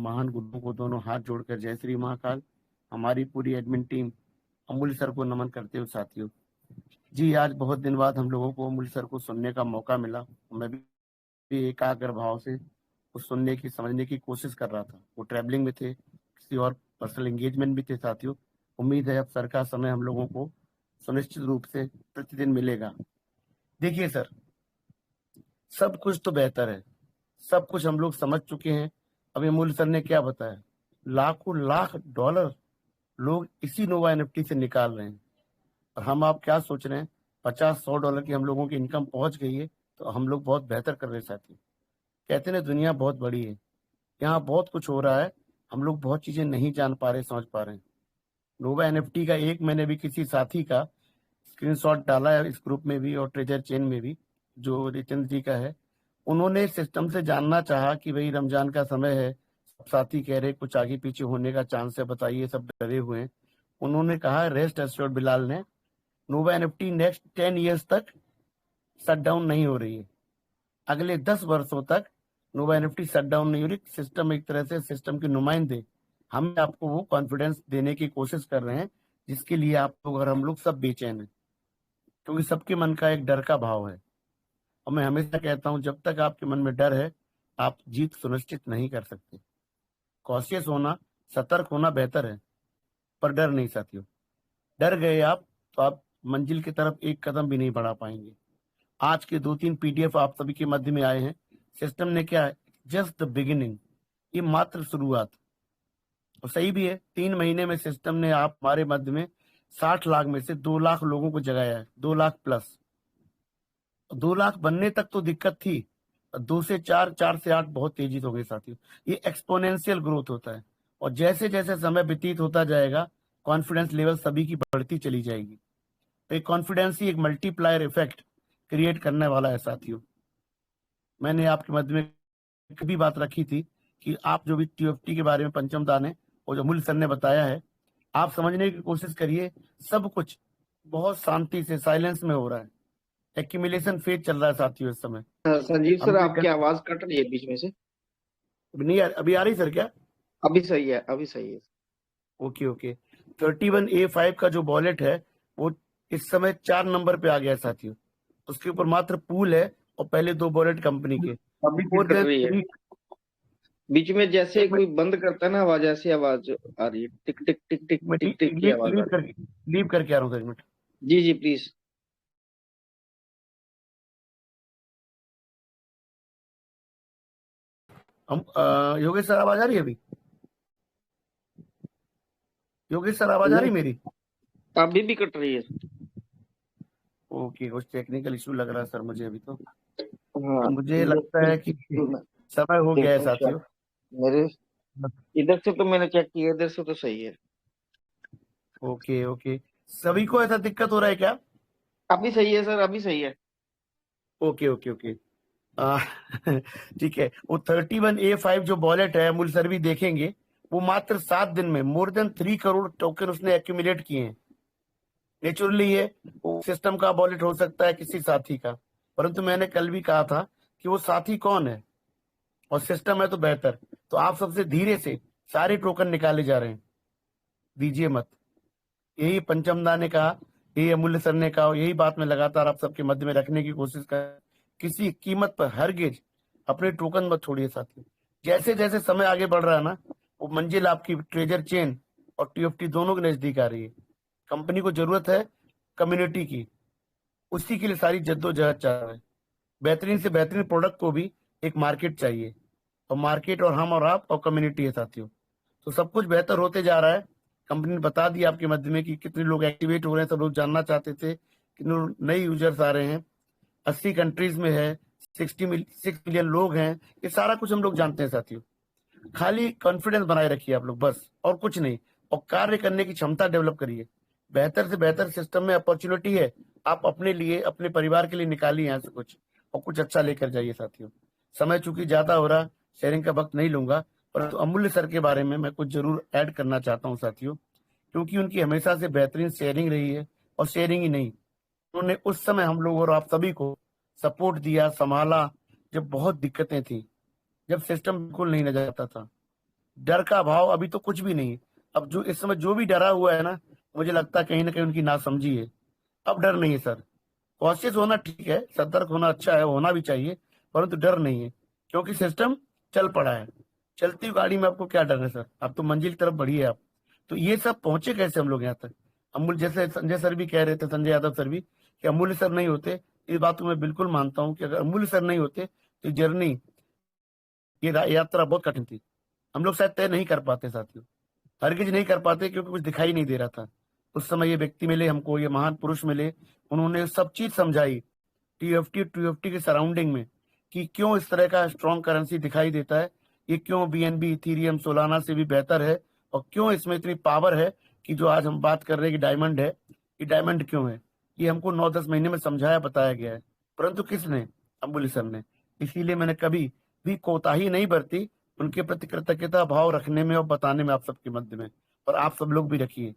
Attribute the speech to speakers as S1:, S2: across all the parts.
S1: महान गुरुओं को दोनों हाथ जोड़कर जय श्री महाकाल। हमारी पूरी एडमिन टीम अमूल्य सर को नमन करते हुए साथियों, जी आज बहुत दिन बाद हम लोगों को अमूल्य सर को सुनने का मौका मिला। मैं भी एकाग्र भाव से उस सुनने की समझने की कोशिश कर रहा था। वो ट्रैवलिंग में थे, किसी और पर्सनल एंगेजमेंट भी थे साथियों। उम्मीद है अब सर का समय हम लोगों को सुनिश्चित रूप से प्रतिदिन मिलेगा। देखिए सर, सब कुछ तो बेहतर है, सब कुछ हम लोग समझ चुके हैं। अभी अमूल्य सर ने क्या बताया, लाखों लाख डॉलर लोग इसी नोवा एनएफटी से निकाल रहे हैं। और हम आप क्या सोच रहे हैं, 50-100 डॉलर की हम लोगों की इनकम पहुंच गई है तो हम लोग बहुत बेहतर कर रहे हैं साथी। कहते हैं ना, दुनिया बहुत बड़ी है, यहाँ बहुत कुछ हो रहा है, हम लोग बहुत चीजें नहीं जान पा रहे, समझ पा रहे हैं। नोवा एनएफटी का एक मैंने भी किसी साथी का स्क्रीनशॉट डाला है इस ग्रुप में भी और ट्रेजर चेन में भी, जो रिचंद जी का है। उन्होंने सिस्टम से जानना चाहा कि भाई रमजान का समय है, सब साथी कह रहे कुछ आगे पीछे होने का चांस है, बताइए, सब डरे हुए हैं। उन्होंने कहा, रेस्ट एश्योर्ड बिलाल ने, नोवा एनएफटी नेक्स्ट 10 ईयर्स तक शट डाउन नहीं हो रही है। अगले 10 वर्षों तक नोवा एनएफटी शट डाउन नहीं हो रही। सिस्टम एक तरह से सिस्टम के नुमाइंदे हम आपको वो कॉन्फिडेंस देने की कोशिश कर रहे हैं जिसके लिए आप लोग और हम लोग सब बेचैन हैं, क्योंकि सबके मन का एक डर का भाव है। और मैं हमेशा कहता हूं, जब तक आपके मन में डर है आप जीत सुनिश्चित नहीं कर सकते। कॉशियस होना, सतर्क होना बेहतर है, पर डर नहीं साथियों। डर गए आप तो आप मंजिल की तरफ एक कदम भी नहीं बढ़ा पाएंगे। आज के 2-3 पीडीएफ आप सभी के मध्य में आए हैं। सिस्टम ने क्या है, जस्ट द बिगिनिंग, ये मात्र शुरुआत। और सही भी है, 3 महीने में सिस्टम ने आप हमारे मध्य में 60 लाख में से 2 लाख लोगों को जगाया है, 2 लाख प्लस। 2 लाख बनने तक तो दिक्कत थी, 2 से 4, 4 से 8 बहुत तेजी से हो गई साथियों। ये एक्सपोनेंशियल ग्रोथ होता है और जैसे जैसे समय व्यतीत होता जाएगा कॉन्फिडेंस लेवल सभी की बढ़ती चली जाएगी। तो एक कॉन्फिडेंस ही एक मल्टीप्लायर इफेक्ट क्रिएट करने वाला है साथियों। मैंने आपके मध्य में कभी बात रखी थी कि आप जो भी टीएफटी के बारे में पंचम दान है और जो अमूल्य सर ने बताया है, आप समझने की कोशिश करिए। सब कुछ बहुत शांति से साइलेंस में हो रहा है। एक्यूमुलेशन फेज चल रहा है साथियों इस समय।
S2: संजीव सर,
S1: अभी
S2: आपकी आवाज कट रही है बीच में से।
S1: नहीं अभी आ रही सर क्या?
S2: अभी सही है, अभी सही है।
S1: Okay okay. 31A5 का जो वॉलेट है वो इस समय 4 नंबर पे आ गया है साथियों। उसके ऊपर मात्र पूल है और पहले 2 वॉलेट कंपनी के।
S2: अभी
S1: मोर
S2: कट
S1: देन
S2: रही है
S1: 3।
S2: बीच में, जैसे
S1: एक
S2: कोई
S1: मिनट,
S2: बंद करता है ना आवाज, ऐसी आवाज आ रही है, टिक टिक टिक टिक
S1: मैं
S2: टिक टिक की आवाज आ रही
S1: लीव करके आ रहा हूँ सर, एक मिनट।
S2: है। जी जी प्लीज।
S1: हम योगेश सर आवाज आ रही है अभी? योगेश सर आवाज आ रही मेरी?
S2: अभी भी कट रही है।
S1: ओके, कुछ टेक्निकल इशू लग रहा है सर मुझे अभी तो
S2: हाँ,
S1: मुझे लगता है कि समय हो गया है
S2: देखो क्या
S1: साथियों।
S2: मेरे इधर से तो मैंने चेक किया, इधर से तो सही है।
S1: ओके ओके, सभी को ऐसा दिक्कत हो रहा है क्या?
S2: अभी सही है सर, अभी सही है।
S1: Okay okay okay. आ, ठीक है। वो 31A5 जो वॉलेट है, मूल सर भी देखेंगे, वो मात्र 7 दिन में मोर देन 3 करोड़ टोकन उसने एक्यूमुलेट किए हैं। नेचुरली ये वो सिस्टम का वॉलेट हो सकता है, किसी साथी का, परंतु मैंने कल भी कहा था कि वो साथी कौन है और सिस्टम है तो बेहतर। तो आप सबसे धीरे से सारे टोकन निकाले जा रहे हैं, दीजिए मत। यही पंचमदा ने कहा, यही अमूल्य सर ने कहा, यही बात मैं लगातार आप सबके मध्य में रखने की कोशिश कर। किसी कीमत पर हरगिज अपने टोकन मत छोड़िए साथी। जैसे जैसे समय आगे बढ़ रहा है ना, वो मंजिल आपकी ट्रेजर चेन और टीएफटी दोनों के नजदीक आ रही है। कंपनी को जरूरत है कम्युनिटी की, उसी के लिए सारी जद्दोजहद चाह रहे हैं। बेहतरीन से बेहतरीन प्रोडक्ट को भी एक मार्केट चाहिए, और मार्केट और हम और आप और कम्युनिटी है साथियों। तो सब कुछ बेहतर होते जा रहा है। कंपनी ने बता दिया आपके मध्य में कि कितने लोग एक्टिवेट हो रहे हैं, सब लोग जानना चाहते थे कितने नए यूजर्स आ रहे हैं। 80 कंट्रीज में है, 6 मिलियन लोग हैं, ये सारा कुछ हम लोग जानते हैं साथियों। खाली कॉन्फिडेंस बनाए रखिए आप लोग, बस और कुछ नहीं। और कार्य करने की क्षमता डेवलप करिए। बेहतर से बेहतर सिस्टम में अपॉर्चुनिटी है, आप अपने लिए अपने परिवार के लिए निकालिए यहाँ से कुछ, और कुछ अच्छा लेकर जाइए साथियों। समय चूंकि ज्यादा हो रहा, शेयरिंग का वक्त नहीं लूंगा, परंतु अमूल्य सर के बारे में मैं कुछ जरूर ऐड करना चाहता हूँ साथियों, क्योंकि उनकी हमेशा से बेहतरीन शेयरिंग रही है। और शेयरिंग ही नहीं, उन्होंने उस समय हम लोग और आप सभी को सपोर्ट दिया, संभाला, जब बहुत दिक्कतें थी, जब सिस्टम बिल्कुल नहीं नजर आता था। डर का भाव अभी तो कुछ भी नहीं है। अब जो इस समय जो भी डरा हुआ है ना, मुझे लगता है कहीं ना कहीं उनकी नासमझी है। अब डर नहीं है सर। कॉशियस होना ठीक है, सतर्क होना अच्छा है, होना भी चाहिए, परंतु डर नहीं है, क्योंकि सिस्टम चल पड़ा है। चलती हुई गाड़ी में आपको क्या डर है सर? आप तो मंजिल की तरफ बढ़िए आप। तो ये सब पहुंचे कैसे हम लोग यहाँ तक? अमूल जैसे संजय सर भी कह रहे थे, संजय यादव सर भी, कि अमूल्य सर नहीं होते। इस बात को मैं बिल्कुल मानता हूँ कि अगर अमूल्य सर नहीं होते तो जर्नी, ये यात्रा बहुत कठिन थी। हम लोग शायद तय नहीं कर पाते साथियों। हरगिज नहीं कर पाते, क्योंकि कुछ दिखाई नहीं दे रहा था। उस समय ये व्यक्ति मिले हमको, ये महान पुरुष मिले, उन्होंने सब चीज समझाई टीएफटी के सराउंडिंग में, कि क्यों इस तरह का स्ट्रॉन्ग करेंसी दिखाई देता है, ये क्यों बीएनबी इथीरियम सोलाना से भी बेहतर है, और क्यों इसमें इतनी पावर है, कि जो आज हम बात कर रहे हैं कि डायमंड है, ये डायमंड क्यों है। ये हमको 9-10 महीने में समझाया बताया गया है, परंतु किसने? अम्बुली सर ने। इसीलिए मैंने कभी भी कोताही नहीं बरती उनके प्रति कृतज्ञता भाव रखने में और बताने में आप सबके मध्य में। और आप सब लोग भी रखिए।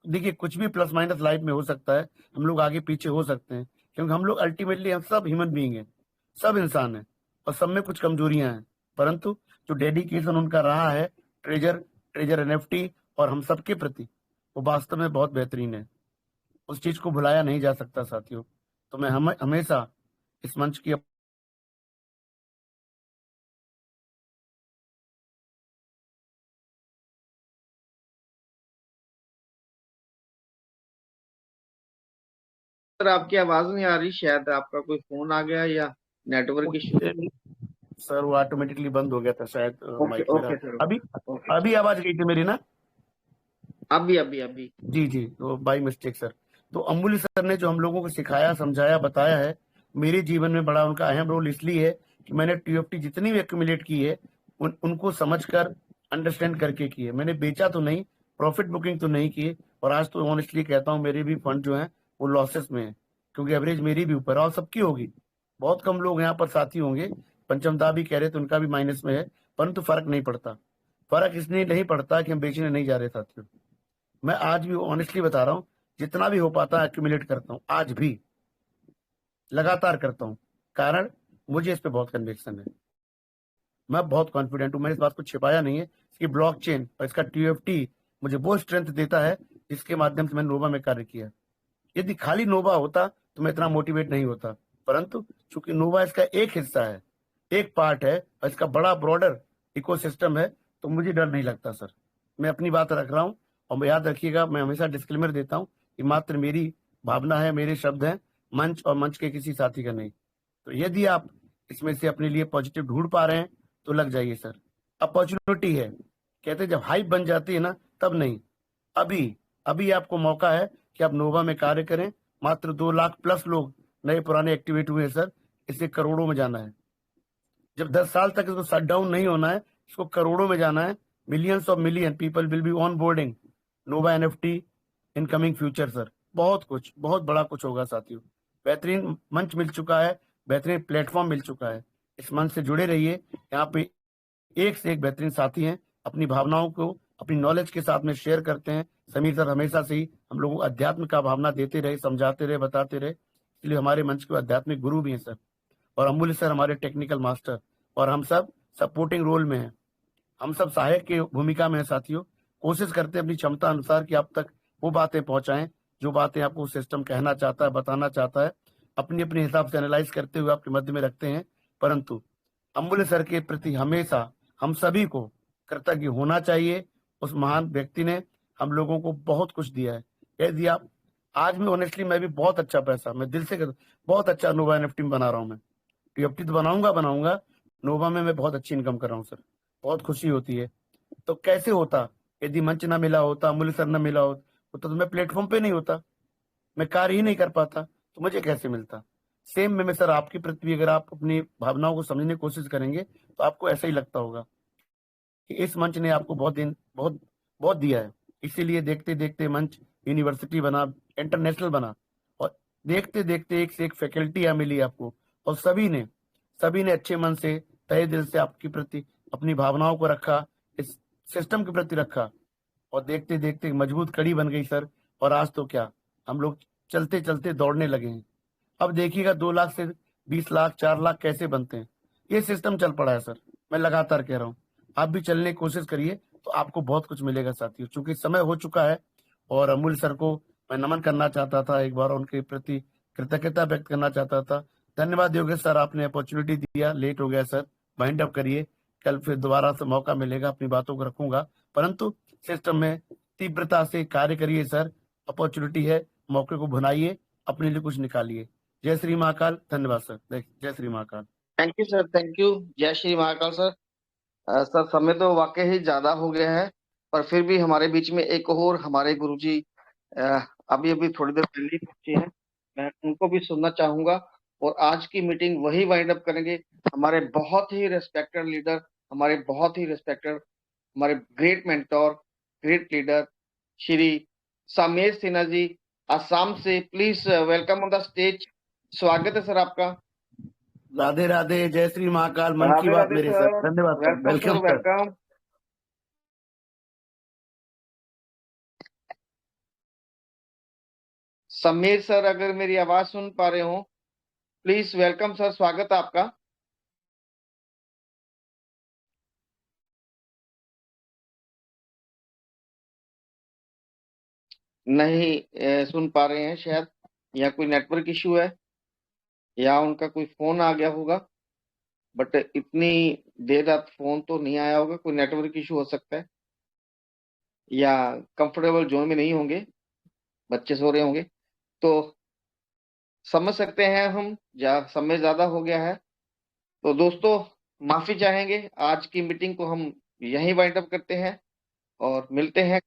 S1: देखिए, कुछ भी प्लस माइनस लाइफ में हो सकता है, हम लोग आगे पीछे हो सकते हैं, क्योंकि हम लोग अल्टीमेटली हम सब ह्यूमन बीइंग हैं, सब इंसान हैं, और सब में कुछ कमजोरियां हैं। परंतु जो डेडिकेशन उनका रहा है, ट्रेजर ट्रेजर एनएफटी और हम सब के प्रति, वो वास्तव में बहुत बेहतरीन है। उस चीज को भुलाया नहीं जा सकता साथियों। तो मैं हमेशा इस मंच की
S2: सर आपकी आवाज नहीं आ रही, शायद आपका कोई फोन आ गया या नेटवर्क इशू।
S1: सर वो ऑटोमेटिकली बंद हो गया था शायद,
S2: ओके
S1: माइक मेरा।
S2: ओके सर,
S1: अभी
S2: ओके।
S1: अभी आवाज गई थी मेरी ना?
S2: अभी अभी अभी।
S1: जी जी, तो बाई मिस्टेक सर। तो अमूल्य सर ने जो हम लोगों को सिखाया समझाया बताया है, मेरे जीवन में बड़ा उनका अहम रोल इसलिए है कि मैंने टीएफटी जितनी भी एक्यूमुलेट की है, उनको समझकर अंडरस्टैंड करके की है। मैंने बेचा तो नहीं, प्रॉफिट बुकिंग तो नहीं की है, और आज तो ऑनेस्टली कहता हूँ मेरे भी फंड जो हैं वो लॉसेस में है, क्योंकि एवरेज मेरी भी ऊपर है, और सबकी होगी। बहुत कम लोग यहाँ पर साथी होंगे, पंचमदा भी कह रहे थे उनका भी माइनस में है, परंतु फर्क नहीं पड़ता। फर्क इसलिए नहीं पड़ता कि हम बेचने नहीं जा रहे साथियों। मैं आज भी ऑनेस्टली बता रहा हूँ, जितना भी हो पाता है एक्यूमुलेट करता हूँ, आज भी लगातार करता हूँ। कारण, मुझे इस पे बहुत कन्विक्शन है, मैं बहुत कॉन्फिडेंट हूँ। मैंने इस बात को छिपाया नहीं है। इसकी ब्लॉकचेन और इसका टीएफटी मुझे वो स्ट्रेंथ देता है, जिसके माध्यम से मैंने नोवा में कार्य किया। यदि खाली नोवा होता तो मैं इतना मोटिवेट नहीं होता, परंतु चूंकि नोवा इसका एक हिस्सा है, एक पार्ट है, और इसका बड़ा ब्रॉडर इकोसिस्टम है, तो मुझे डर नहीं लगता सर। मैं अपनी बात रख रहा हूँ, और मैं याद रखिएगा, मैं हमेशा डिस्क्लेमर देता हूँ कि मात्र मेरी भावना है, मेरे शब्द हैं, मंच और मंच के किसी साथी का नहीं। तो यदि आप इसमें से अपने लिए पॉजिटिव ढूंढ पा रहे हैं, तो लग जाइए सर। अपॉर्चुनिटी है, कहते हैं जब हाइप बन जाती है ना, तब नहीं। अभी अभी आपको मौका है कि आप नोवा में कार्य करें। मात्र 2 लाख प्लस लोग नए पुराने एक्टिवेट हुए हैं सर। इसे करोड़ों में जाना है। जब 10 साल तक इसको शट डाउन नहीं होना है, इसको करोड़ों में जाना है। Millions of million people will be on boarding Nova NFT in coming future sir. बहुत कुछ, बहुत बड़ा कुछ होगा साथियों। बेहतरीन मंच मिल चुका है, बेहतरीन प्लेटफॉर्म मिल चुका है। इस मंच से जुड़े रहिए। यहाँ पे एक से एक बेहतरीन साथी हैं, अपनी भावनाओं को अपनी नॉलेज के साथ में शेयर करते हैं। समीर सर हमेशा से ही हम लोगों को अध्यात्म का भावना देते रहे, समझाते रहे, बताते रहे, इसलिए हमारे मंच के आध्यात्मिक गुरु भी हैं सर। और अमूल्य सर हमारे टेक्निकल मास्टर, और हम सब सपोर्टिंग रोल में हैं। हम सब सहायक की भूमिका में हैं साथियों। कोशिश करते हैं अपनी क्षमता अनुसार कि आप तक वो बातें पहुंचाएं, जो बातें आपको सिस्टम कहना चाहता है, बताना चाहता है। अपनी अपने हिसाब से एनालाइज करते हुए आपके मध्य में रखते हैं। परंतु अमूल्य सर के प्रति हमेशा हम सभी को कृतज्ञ होना चाहिए। उस महान व्यक्ति ने हम लोगों को बहुत कुछ दिया है। यदि आप आज में ऑनेस्टली, मैं भी बहुत अच्छा पैसा, मैं दिल से बहुत अच्छा नोवा एनएफटी में बना रहा हूँ। मैं टीएफटी तो बनाऊंगा बनाऊंगा, नोवा में मैं बहुत अच्छी इनकम कर रहा हूँ सर। बहुत खुशी होती है। तो कैसे होता यदि मंच ना मिला होता, अमूल्य सर ना मिला होता, तो मैं प्लेटफॉर्म पे नहीं होता, मैं कार्य ही नहीं कर पाता, तो मुझे कैसे मिलता? सेम में सर आपकी प्रति भी अगर आप अपनी भावनाओं को समझने की कोशिश करेंगे, तो आपको ऐसा ही लगता होगा कि इस मंच ने आपको बहुत बहुत दिया है। इसीलिए देखते देखते मंच यूनिवर्सिटी बना, इंटरनेशनल बना, और देखते देखते एक से एक फैकल्टी मिली आपको। और सभी ने अच्छे मन से, तहे दिल से आपके प्रति अपनी भावनाओं को रखा, इस सिस्टम के प्रति रखा, और देखते देखते एक मजबूत कड़ी बन गई सर। और आज तो क्या, हम लोग चलते चलते दौड़ने लगे हैं। अब देखिएगा 2 लाख से 20 लाख 4 लाख कैसे बनते हैं। ये सिस्टम चल पड़ा है सर। मैं लगातार कह रहा हूँ, आप भी चलने की कोशिश करिए, तो आपको बहुत कुछ मिलेगा साथियों। चूंकि समय हो चुका है और अमूल्य सर को मैं नमन करना चाहता था, एक बार उनके प्रति कृतज्ञता व्यक्त करना चाहता था। धन्यवाद योगेश सर, आपने अपॉर्चुनिटी दिया। लेट हो गया सर, वाइंड अप करिए। कल फिर दोबारा से मौका मिलेगा, अपनी बातों को रखूंगा, परंतु सिस्टम में तीव्रता से कार्य करिए सर। अपॉर्चुनिटी है, मौके को भुनाइए, अपने लिए कुछ निकालिए। जय श्री महाकाल। धन्यवाद सर। जय Shri Mahakal.
S2: Thank you sir, thank you. जय श्री महाकाल सर। सर समय तो वाकई ही ज्यादा हो गया है, पर फिर भी हमारे बीच में एक और हमारे गुरुजी अ, अभी अभी थोड़ी देर पहले ही पहुंचे हैं। मैं उनको भी सुनना चाहूंगा और आज की मीटिंग वही वाइंड अप करेंगे। हमारे बहुत ही रिस्पेक्टेड लीडर, हमारे बहुत ही रिस्पेक्टेड, हमारे great mentor, great leader Shri Samesh Sinha ji, Assam से। Please welcome on the stage. स्वागत है सर आपका।
S1: राधे राधे, जय श्री महाकाल। मन की
S2: राधे
S1: बात
S2: राधे
S1: मेरे सर।
S2: सर।
S1: धन्यवाद sir,
S2: welcome sir,
S1: welcome sir.
S2: Welcome. Sameer sir, अगर मेरी आवाज सुन पा रहे हो, प्लीज वेलकम सर, स्वागत है आपका। नहीं सुन पा रहे हैं शायद, या कोई नेटवर्क इशू है या उनका कोई फोन आ गया होगा। बट इतनी देर रात फोन तो नहीं आया होगा, कोई नेटवर्क इशू हो सकता है या कंफर्टेबल जोन में नहीं होंगे, बच्चे सो रहे होंगे। तो समझ सकते हैं हम, समय ज्यादा हो गया है। तो दोस्तों, माफी चाहेंगे। आज की मीटिंग को हम यहीं वाइंड अप करते हैं और मिलते हैं